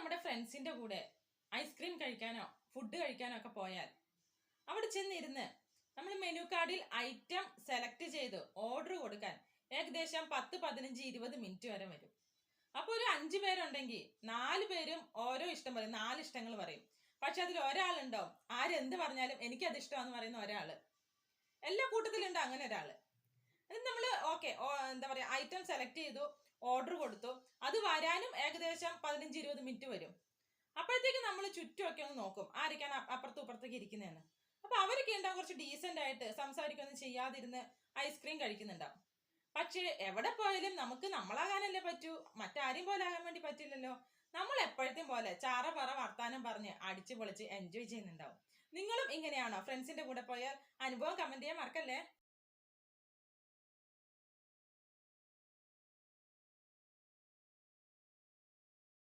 നമ്മുടെ ഫ്രണ്ട്സിന്റെ കൂടെ ഐസ്ക്രീം കഴിക്കാനോ ഫുഡ് കഴിക്കാനോ ഒക്കെ പോയാൽ അവിടെ ചെന്നിരുന്ന് നമ്മൾ മെനു കാർഡിൽ ഐറ്റം സെലക്ട് ചെയ്ത് ഓർഡർ കൊടുക്കാൻ ഏകദേശം 10, 15, 20 മിനിറ്റ് വരെ വരും. അപ്പോൾ ഒരു 5 പേരുണ്ടെങ്കിൽ 4 പേരും ഓരോ ഇഷ്ടം പറയും, 4 ഇഷ്ടങ്ങൾ പറയും. പക്ഷെ അതിൽ ഒരാളുണ്ടാവും ആരെന്ത് പറഞ്ഞാലും എനിക്കത് ഇഷ്ടമാണെന്ന് പറയുന്ന ഒരാള്. എല്ലാ കൂട്ടത്തിലുണ്ട് അങ്ങനെ ഒരാള്. നമ്മൾ ഓക്കെ എന്താ പറയാ, ഐറ്റം സെലക്ട് ചെയ്തു, ഓർഡർ കൊടുത്തു. അത് വരാനും ഏകദേശം 15, 20 മിനിറ്റ് വരും. അപ്പോഴത്തേക്ക് നമ്മൾ ചുറ്റുമൊക്കെ ഒന്ന് നോക്കും ആരൊക്കെയാണ് അപ്പുറത്തും ഇപ്പുറത്തേക്ക് ഇരിക്കുന്നതെന്ന്. അപ്പൊ അവരൊക്കെ ഉണ്ടാവും കുറച്ച് ഡീസന്റ് ആയിട്ട് സംസാരിക്കൊന്നും ചെയ്യാതിരുന്ന് ഐസ്ക്രീം കഴിക്കുന്നുണ്ടാവും. പക്ഷേ എവിടെ പോയാലും നമുക്ക് നമ്മളാകാനല്ലേ പറ്റൂ, മറ്റാരും പോലെ ആകാൻ വേണ്ടി പറ്റില്ലല്ലോ. നമ്മൾ എപ്പോഴത്തെയും പോലെ ചാറ പറ വർത്താനം പറഞ്ഞ് അടിച്ചു പൊളിച്ച് എൻജോയ് ചെയ്യുന്നുണ്ടാവും. നിങ്ങളും ഇങ്ങനെയാണോ? ഫ്രണ്ട്സിന്റെ കൂടെ പോയാൽ അനുഭവം കമന്റ് ചെയ്യാൻ മറക്കല്ലേ.